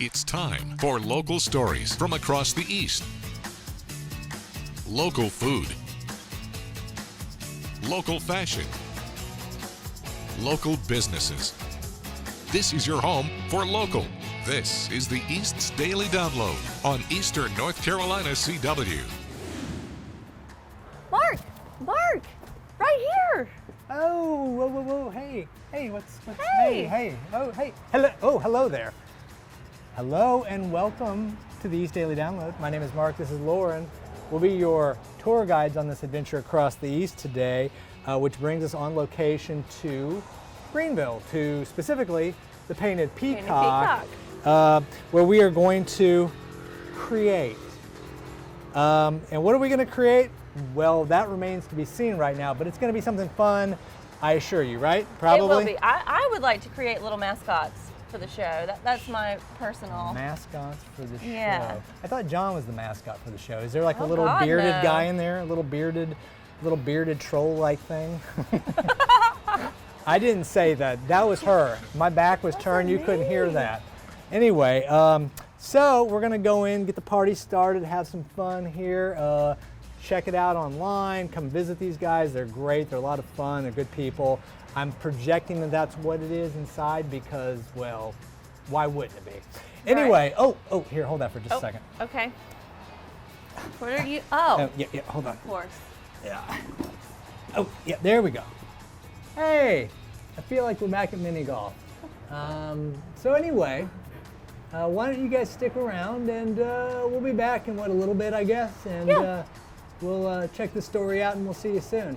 It's time for local stories from across the East. Local food. Local fashion. Local businesses. This is your home for local. This is the East's Daily Download on Eastern North Carolina CW. Mark, right here. Oh, whoa, hey, what's, Hey. hey, hello there. Hello and welcome to the East Daily Download. My name is Mark, this is Lauren. We'll be your tour guides on this adventure across the East today, which brings us on location to Greenville, to specifically the Painted Peacock, where we are going to create. And what are we going to create? Well, that remains to be seen right now, but it's going to be something fun, I assure you, right? Probably? It will be. I would like to create little mascots for the show. That's my personal. Mascots for the Yeah. show. I thought John was the mascot for the show. Is there like a Oh, little God, bearded no. guy in there? A little bearded troll-like thing? I didn't say that. That was her. My back was turned. You couldn't hear that. Anyway, so we're going to go in, get the party started, have some fun here. Check it out online. Come visit these guys. They're great. They're a lot of fun. They're good people. I'm projecting that that's what it is inside because, well, why wouldn't it be? Anyway, Right. oh, here, hold that for just a second. Okay. What are you? Oh, Yeah, hold on. of course. Yeah. Oh, yeah, there we go. Hey, I feel like we're back at mini golf. So anyway, why don't you guys stick around and we'll be back in a little bit, I guess, and Yeah. we'll check the story out and we'll see you soon.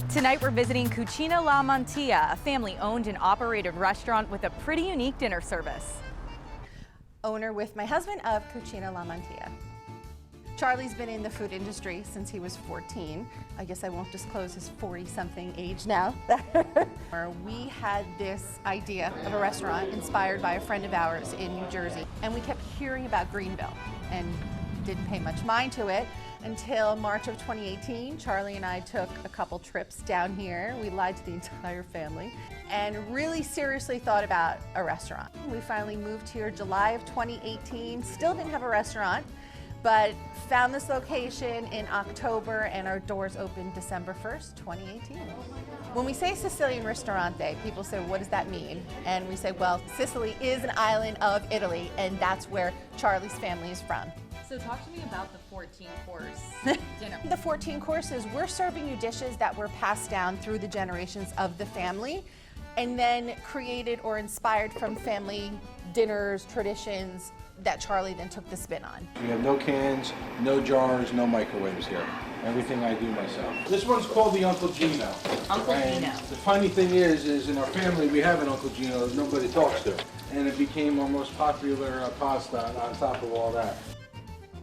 Tonight we're visiting Cucina La Mantilla, a family-owned and operated restaurant with a pretty unique dinner service. Owner with my husband of Cucina La Mantilla. Charlie's been in the food industry since he was 14. I guess I won't disclose his 40-something age now. We had this idea of a restaurant inspired by a friend of ours in New Jersey, and we kept hearing about Greenville and didn't pay much mind to it until March of 2018. Charlie and I took a couple trips down here. We lied to the entire family and really seriously thought about a restaurant. We finally moved here July of 2018, still didn't have a restaurant, but found this location in October and our doors opened December 1st, 2018. When we say Sicilian Ristorante, people say, what does that mean? And we say, well, Sicily is an island of Italy, and that's where Charlie's family is from. So talk to me about the 14-course dinner. The 14 courses, we're serving you dishes that were passed down through the generations of the family and then created or inspired from family dinners, traditions that Charlie then took the spin on. We have no cans, no jars, no microwaves here. Everything I do myself. This one's called the Uncle Gino. Uncle And Gino. The funny thing is in our family we have an Uncle Gino that nobody talks to. And it became our most popular pasta on top of all that.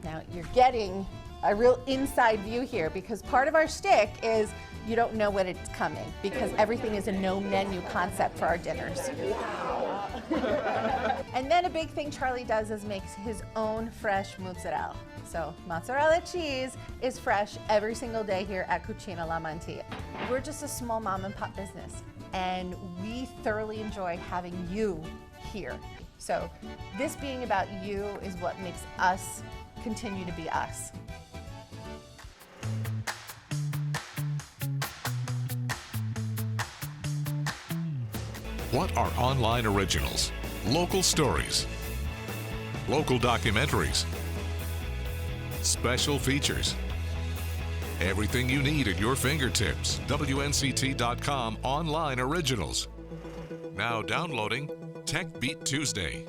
Now you're getting a real inside view here because part of our shtick is you don't know when it's coming because everything is a no menu concept for our dinners. And then a big thing Charlie does is makes his own fresh mozzarella. So mozzarella cheese is fresh every single day here at Cucina La Mantilla. We're just a small mom and pop business and we thoroughly enjoy having you here. So this being about you is what makes us continue to be us. What are online originals? Local stories. Local documentaries. Special features. Everything you need at your fingertips. WNCT.com online originals. Now downloading Tech Beat Tuesday.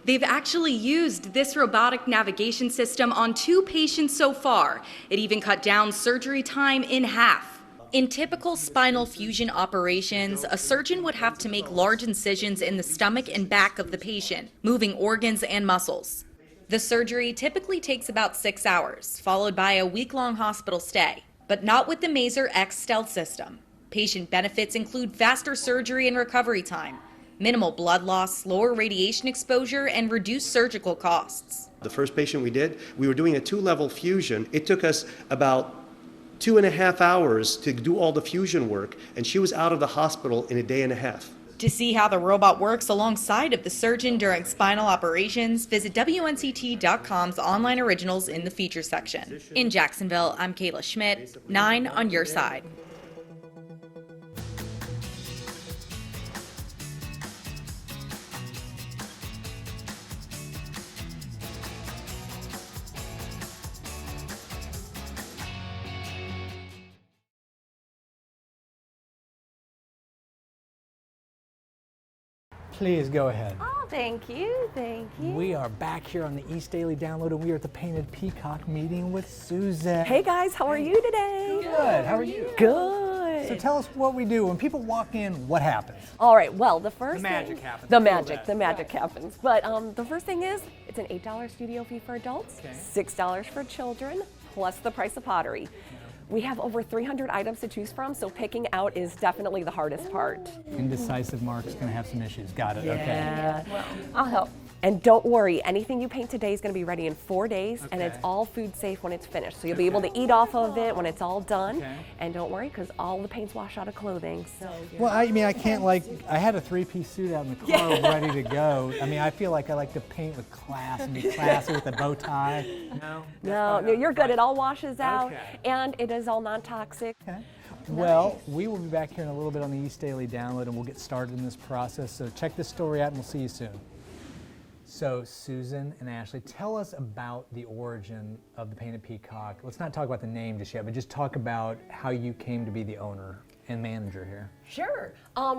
They've actually used this robotic navigation system on 2 patients so far. It even cut down surgery time in half. In typical spinal fusion operations, a surgeon would have to make large incisions in the stomach and back of the patient, moving organs and muscles. The surgery typically takes about 6 hours, followed by a week-long hospital stay, but not with the Maser X Stealth system. Patient benefits include faster surgery and recovery time, minimal blood loss, lower radiation exposure, and reduced surgical costs. The first patient we did, we were doing a 2-level fusion. It took us about 2.5 hours to do all the fusion work, and she was out of the hospital in a day and a half. To see how the robot works alongside of the surgeon during spinal operations, visit WNCT.com's online originals in the feature section. In Jacksonville, I'm Kayla Schmidt, 9 on your side. Please go ahead. Oh, thank you, thank you. We are back here on the East Daily Download, and we are at the Painted Peacock meeting with Susan. Hey guys, how are you today? Good. How are you? Good. So tell us what we do. When people walk in, what happens? All right, well, the first magic thing, happens. The I feel magic that. happens. But the first thing is, it's an $8 studio fee for adults, Okay. $6 for children, plus the price of pottery. We have over 300 items to choose from, so picking out is definitely the hardest part. Indecisive Mark's going to have some issues. Got it. Okay. Yeah. Well, I'll help. And don't worry, anything you paint today is going to be ready in 4 days, and it's Okay. all food safe when it's finished. So you'll be able to eat off of it when it's all done. Okay. And don't worry, because all the paints wash out of clothing. So Well, I mean, I can't I had a 3-piece suit out in the car ready to go. I mean, I feel like I like to paint with class and be classy with a bow tie. No, you're good. It all washes out, Okay. and it is all non-toxic. Okay. Well, we will be back here in a little bit on the East Daily Download, and we'll get started in this process. So check this story out, and we'll see you soon. So Susan and Ashley, tell us about the origin of the Painted Peacock. Let's not talk about the name just yet, but just talk about how you came to be the owner and manager here. Sure.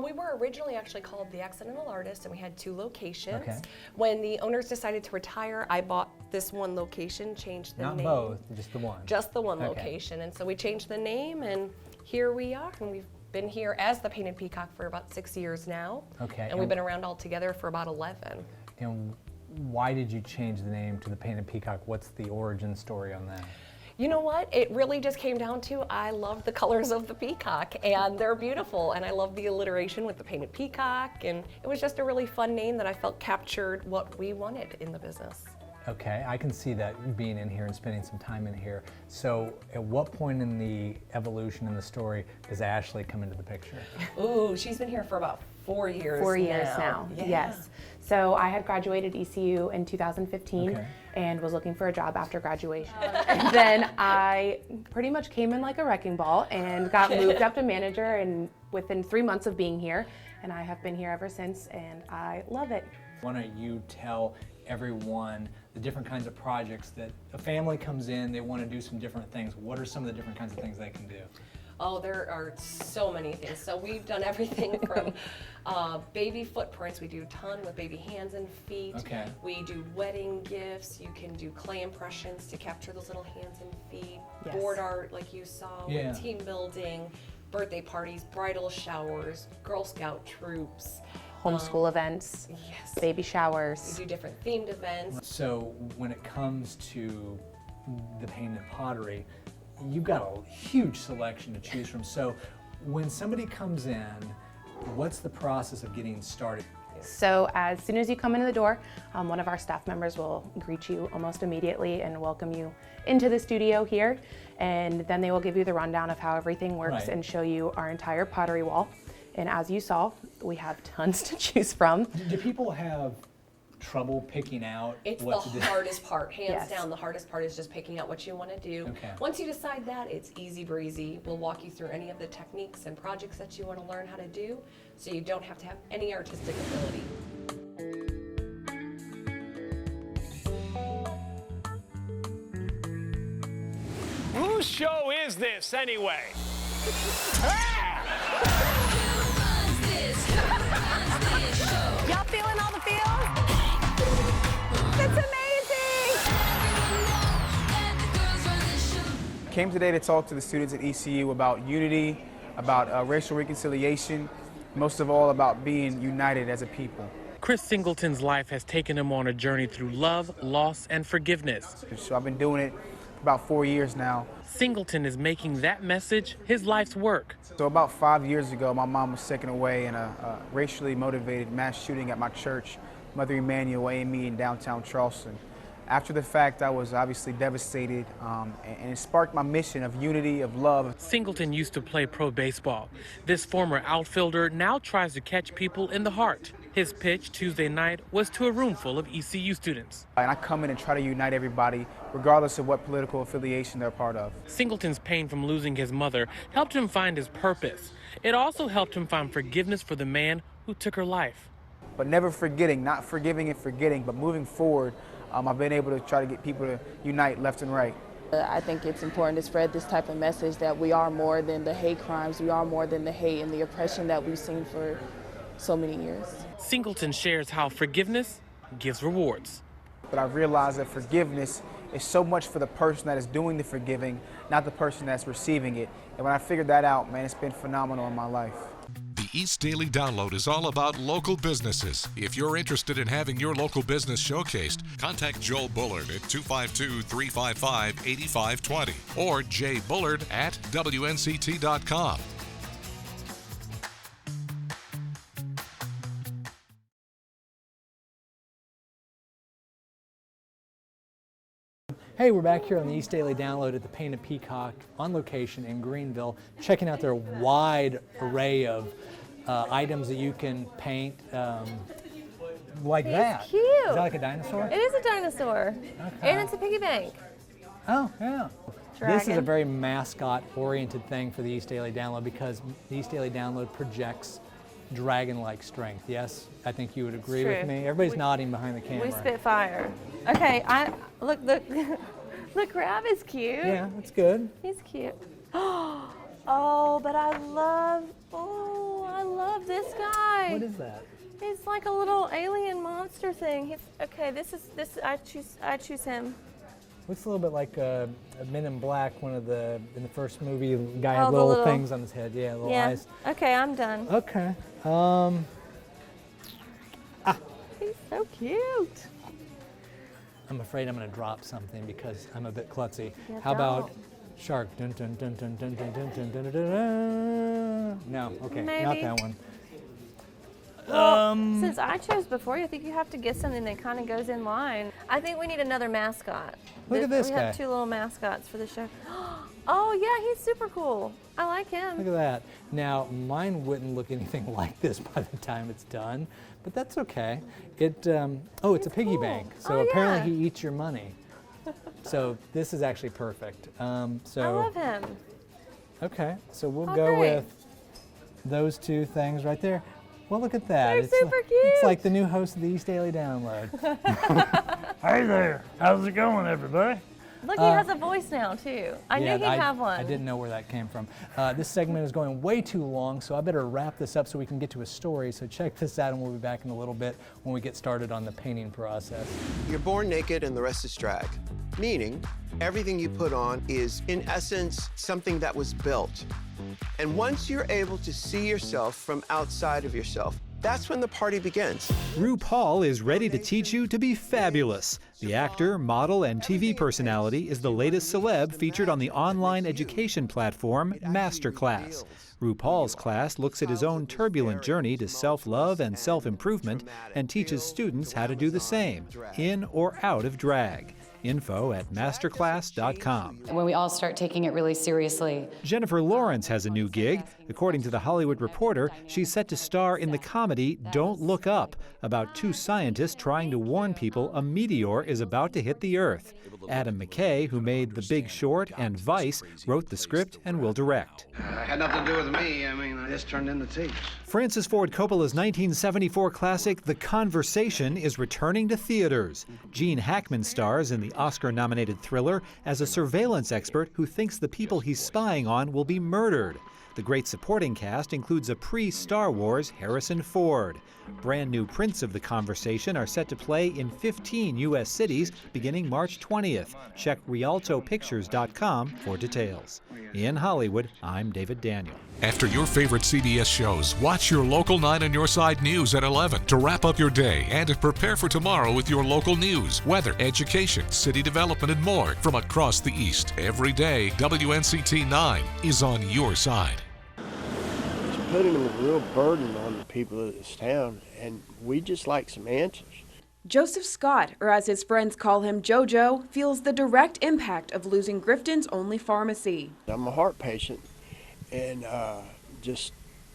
We were originally actually called The Accidental Artist, and we had 2 locations. Okay. When the owners decided to retire, I bought this one location, changed the Not name. both, just the one. Just the one Okay. location. And so we changed the name, and here we are. And we've been here as the Painted Peacock for about 6 years now. Okay. And we've been around all together for about 11. And why did you change the name to the Painted Peacock? What's the origin story on that? You know what? It really just came down to I love the colors of the peacock, and they're beautiful, and I love the alliteration with the Painted Peacock, and it was just a really fun name that I felt captured what we wanted in the business. Okay, I can see that being in here and spending some time in here. So at what point in the evolution in the story does Ashley come into the picture? Ooh, she's been here for about 4 years 4 years now, Yeah. yes. So I had graduated ECU in 2015 Okay. and was looking for a job after graduation. And then I pretty much came in like a wrecking ball and got moved up to manager, and within 3 months of being here, and I have been here ever since, and I love it. Why don't you tell everyone the different kinds of projects that a family comes in, they want to do some different things. What are some of the different kinds of things they can do? Oh, there are so many things. So we've done everything from baby footprints. We do a ton with baby hands and feet. Okay. We do wedding gifts. You can do clay impressions to capture those little hands and feet. Yes. Board art, like you saw, Yeah. with team building, birthday parties, bridal showers, Girl Scout troops. Homeschool events, Yes. baby We showers. do different themed events. So when it comes to the painted pottery, you've got a huge selection to choose from. So when somebody comes in, what's the process of getting started? So as soon as you come into the door, one of our staff members will greet you almost immediately and welcome you into the studio here. And then they will give you the rundown of how everything works Right. and show you our entire pottery wall. And as you saw, we have tons to choose from. Do people have trouble picking out It's what the to do? hardest part, hands Yes. down. The hardest part is just picking out what you want to do. Okay. Once you decide that, it's easy breezy. We'll walk you through any of the techniques and projects that you want to learn how to do, so you don't have to have any artistic ability. Whose show is this anyway? Y'all feeling all the feels? That's amazing! Came today to talk to the students at ECU about unity, about racial reconciliation, most of all about being united as a people. Chris Singleton's life has taken him on a journey through love, loss, and forgiveness. So I've been doing it for about 4 years now. Singleton is making that message his life's work. So about 5 years ago, my mom was taken away in a racially motivated mass shooting at my church, Mother Emanuel AME in downtown Charleston. After the fact, I was obviously devastated, and it sparked my mission of unity, of love. Singleton used to play pro baseball. This former outfielder now tries to catch people in the heart. His pitch Tuesday night was to a room full of ECU students. And I come in and try to unite everybody, regardless of what political affiliation they're part of. Singleton's pain from losing his mother helped him find his purpose. It also helped him find forgiveness for the man who took her life. But never forgetting, not forgiving and forgetting, but moving forward, I've been able to try to get people to unite left and right. I think it's important to spread this type of message that we are more than the hate crimes, we are more than the hate and the oppression that we've seen for so many years. Singleton shares how forgiveness gives rewards. But I realized that forgiveness is so much for the person that is doing the forgiving, not the person that's receiving it. And when I figured that out, man, it's been phenomenal in my life. The East Daily Download is all about local businesses. If you're interested in having your local business showcased, contact Joel Bullard at 252-355-8520 or jbullard@WNCT.com. Hey, we're back here on the East Daily Download at the Painted Peacock on location in Greenville, checking out their wide array of items that you can paint like that. It's cute. Is that like a dinosaur? It is a dinosaur. Okay. And it's a piggy bank. Oh, yeah. Dragon. This is a very mascot-oriented thing for the East Daily Download because the East Daily Download projects dragon-like strength. Yes, I think you would agree with me. Everybody's nodding behind the camera. We spit fire. Okay, look, the crab is cute. Yeah, that's good. He's cute. Oh, but I love this guy. What is that? He's like a little alien monster thing. I choose him. Looks a little bit like a Men in Black, in the first movie, the guy had little things on his head. Yeah, little eyes. Okay, I'm done. Okay. He's so cute. I'm afraid I'm going to drop something because I'm a bit klutzy. Yeah, How about shark? Dun, dun, dun, dun, dun, dun, dun, dun, dun, dun, dun. No, okay, Maybe. not that one. Well, since I chose before you, I think you have to get something that kind of goes in line. I think we need another mascot. Look at this guy. We have two little mascots for the show. Oh, yeah, he's super cool. I like him. Look at that. Now, mine wouldn't look anything like this by the time it's done, but that's okay. It's a piggy bank, so apparently he eats your money. So this is actually perfect. I love him. Okay, so we'll go with those two things right there. Well, look at that. They're super cute. It's like the new host of the East Daily Download. Hey there. How's it going, everybody? Look, he has a voice now, too. I knew he'd have one. I didn't know where that came from. This segment is going way too long, so I better wrap this up so we can get to a story. So check this out, and we'll be back in a little bit when we get started on the painting process. You're born naked, and the rest is drag. Meaning, everything you put on is, in essence, something that was built. And once you're able to see yourself from outside of yourself, that's when the party begins. RuPaul is ready to teach you to be fabulous. The actor, model, and TV personality is the latest celeb featured on the online education platform Masterclass. RuPaul's class looks at his own turbulent journey to self-love and self-improvement and teaches students how to do the same, in or out of drag. Info at masterclass.com. When we all start taking it really seriously. Jennifer Lawrence has a new gig. According to The Hollywood Reporter, she's set to star in the comedy Don't Look Up, about two scientists trying to warn people a meteor is about to hit the Earth. Adam McKay, who made The Big Short and Vice, wrote the script and will direct. It had nothing to do with me. I just turned in the tapes. Francis Ford Coppola's 1974 classic The Conversation is returning to theaters. Gene Hackman stars in the Oscar-nominated thriller as a surveillance expert who thinks the people he's spying on will be murdered. The great supporting cast includes a pre-Star Wars Harrison Ford. Brand new prints of The Conversation are set to play in 15 U.S. cities beginning March 20th. Check rialtopictures.com for details. In Hollywood, I'm David Daniel. After your favorite CBS shows, watch your local 9 on Your Side news at 11 to wrap up your day and to prepare for tomorrow with your local news, weather, education, city development, and more from across the East. Every day, WNCT 9 is on your side. It's putting a real burden on the people of this town, and we just like some answers. Joseph Scott, or as his friends call him, JoJo, feels the direct impact of losing Grifton's only pharmacy. I'm a heart patient and just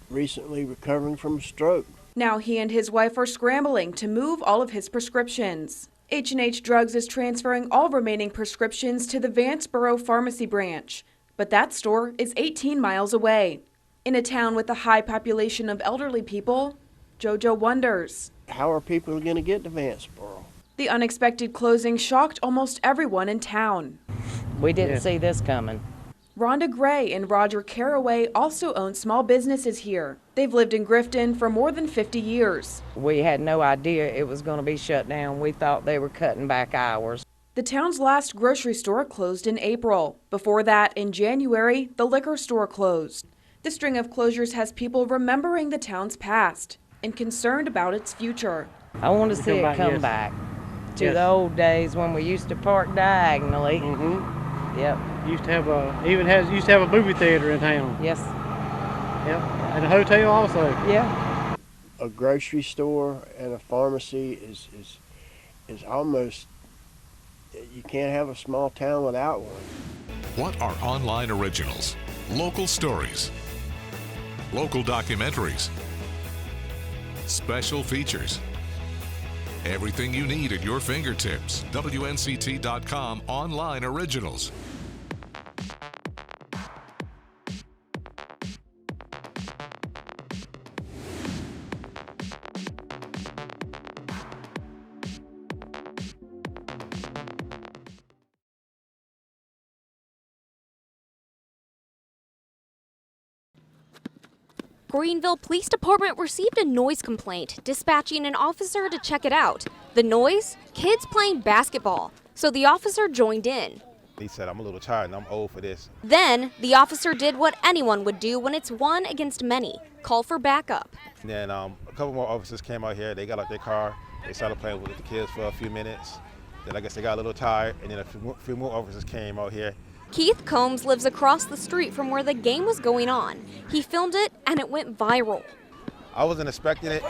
recently recovering from a stroke. Now he and his wife are scrambling to move all of his prescriptions. H&H Drugs is transferring all remaining prescriptions to the Vanceboro Pharmacy branch, but that store is 18 miles away. In a town with a high population of elderly people, JoJo wonders, how are people going to get to Vanceboro? The unexpected closing shocked almost everyone in town. We didn't see this coming. Rhonda Gray and Roger Caraway also own small businesses here. They've lived in Grifton for more than 50 years. We had no idea it was going to be shut down. We thought they were cutting back hours. The town's last grocery store closed in April. Before that, in January, the liquor store closed. The string of closures has people remembering the town's past and concerned about its future. I want to see it come back to the old days when we used to park diagonally. Yep. Used to have a movie theater in town. Yes. Yep. And a hotel also. Yeah. A grocery store and a pharmacy is almost, you can't have a small town without one. What are online originals? Local stories, local documentaries, special features. Everything you need at your fingertips. WNCT.com online originals. Greenville Police Department received a noise complaint, dispatching an officer to check it out. The noise? Kids playing basketball. So the officer joined in. He said, I'm a little tired and I'm old for this. Then, the officer did what anyone would do when it's one against many. Call for backup. And then a couple more officers came out here. They got out their car. They started playing with the kids for a few minutes. Then I guess they got a little tired. And then a few more officers came out here. Keith Combs lives across the street from where the game was going on. He filmed it and it went viral. I wasn't expecting it.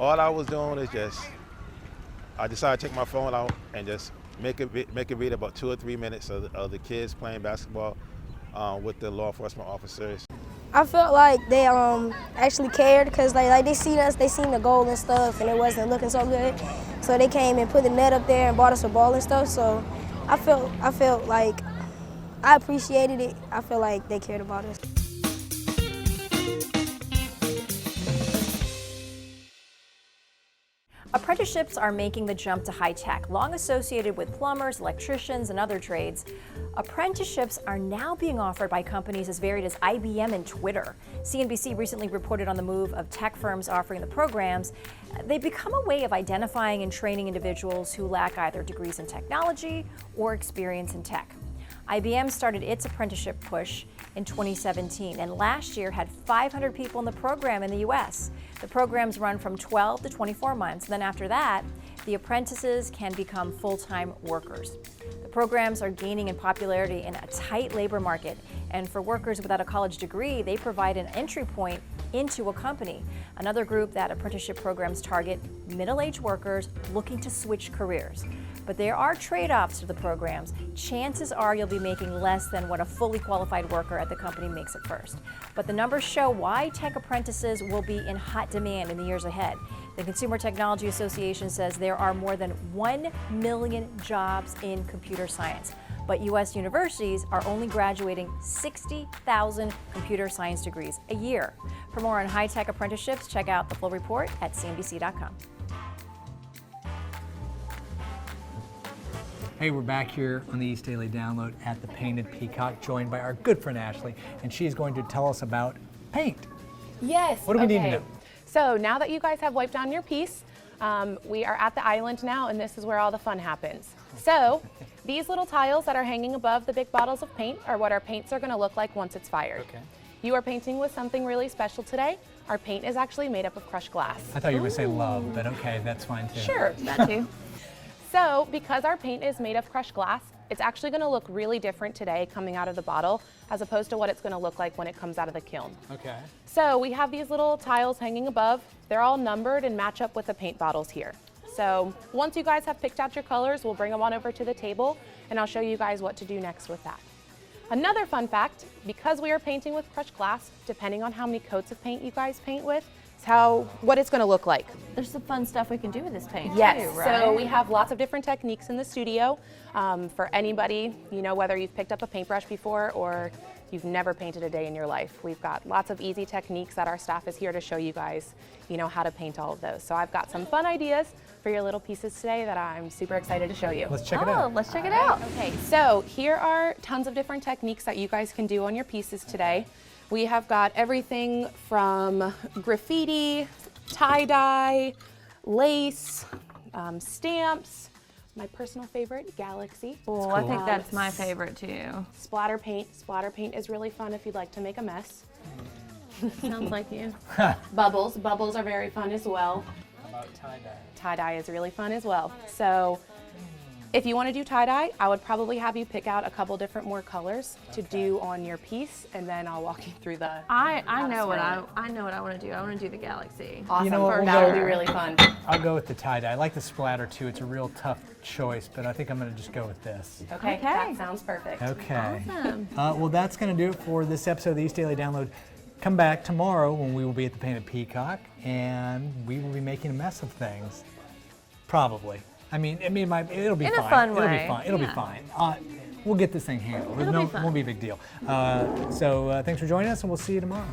All I was doing is I decided to take my phone out and just make it read about 2 or 3 minutes of the kids playing basketball with the law enforcement officers. I felt like they actually cared because like they seen us, they seen the goal and stuff, and it wasn't looking so good. So they came and put the net up there and bought us a ball and stuff. So I felt like I appreciated it. I feel like they cared about us. Apprenticeships are making the jump to high tech. Long associated with plumbers, electricians, and other trades, apprenticeships are now being offered by companies as varied as IBM and Twitter. CNBC recently reported on the move of tech firms offering the programs. They've become a way of identifying and training individuals who lack either degrees in technology or experience in tech. IBM started its apprenticeship push in 2017 and last year had 500 people in the program in the U.S. The programs run from 12 to 24 months. Then after that, the apprentices can become full-time workers. The programs are gaining in popularity in a tight labor market, and for workers without a college degree, they provide an entry point into a company. Another group that apprenticeship programs target, middle-aged workers looking to switch careers. But there are trade-offs to the programs. Chances are you'll be making less than what a fully qualified worker at the company makes at first. But the numbers show why tech apprentices will be in hot demand in the years ahead. The Consumer Technology Association says there are more than 1 million jobs in computer science. But U.S. universities are only graduating 60,000 computer science degrees a year. For more on high-tech apprenticeships, check out the full report at CNBC.com. Hey, we're back here on the East Daily Download at the Painted Peacock, joined by our good friend Ashley, and she's going to tell us about paint. Yes. What do we need to know? So now that you guys have wiped down your piece, we are at the island now, and this is where all the fun happens. So these little tiles that are hanging above the big bottles of paint are what our paints are going to look like once it's fired. Okay. You are painting with something really special today. Our paint is actually made up of crushed glass. I thought you were going to say love, but okay, that's fine too. Sure, that too. So because our paint is made of crushed glass, it's actually going to look really different today coming out of the bottle as opposed to what it's going to look like when it comes out of the kiln. Okay. So we have these little tiles hanging above. They're all numbered and match up with the paint bottles here. So once you guys have picked out your colors, we'll bring them on over to the table and I'll show you guys what to do next with that. Another fun fact, because we are painting with crushed glass, depending on how many coats of paint you guys paint with, is what it's going to look like. There's some fun stuff we can do with this paint Yes, too, right? so we have lots of different techniques in the studio for anybody, whether you've picked up a paintbrush before or you've never painted a day in your life. We've got lots of easy techniques that our staff is here to show you guys, how to paint all of those. So I've got some fun ideas for your little pieces today that I'm super excited to show you. Let's check it out. Let's check it out. Okay, so here are tons of different techniques that you guys can do on your pieces today. We have got everything from graffiti, tie-dye, lace, stamps, my personal favorite, Galaxy. Oh, I think that's my favorite too. Splatter paint. Splatter paint is really fun if you'd like to make a mess. Sounds like you. Bubbles. Bubbles are very fun as well. How about tie-dye? Tie-dye is really fun as well. So if you want to do tie-dye, I would probably have you pick out a couple different more colors to do on your piece, and then I'll walk you through the. I know what I want to do. I want to do the Galaxy. Awesome. You know what, That'll be really fun. I'll go with the tie-dye. I like the splatter too. It's a real tough choice, but I think I'm going to just go with this. Okay. That sounds perfect. Okay. Awesome. Well, that's going to do it for this episode of the East Daily Download. Come back tomorrow when we will be at the Painted Peacock, and we will be making a mess of things. Probably. I mean, it'll be fine. In a fun It'll be way. fine. It'll be fine. We'll get this thing handled. It'll be fun. Won't be a big deal. So thanks for joining us, and we'll see you tomorrow.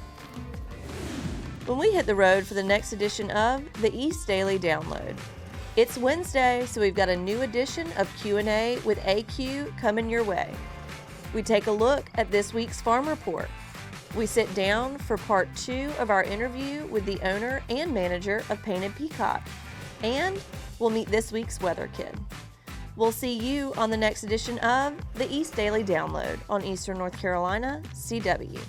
When we hit the road for the next edition of the East Daily Download. It's Wednesday, so we've got a new edition of Q&A with AQ coming your way. We take a look at this week's Farm Report. We sit down for part 2 of our interview with the owner and manager of Painted Peacock. And we'll meet this week's weather kid. We'll see you on the next edition of the East Daily Download on Eastern North Carolina CW.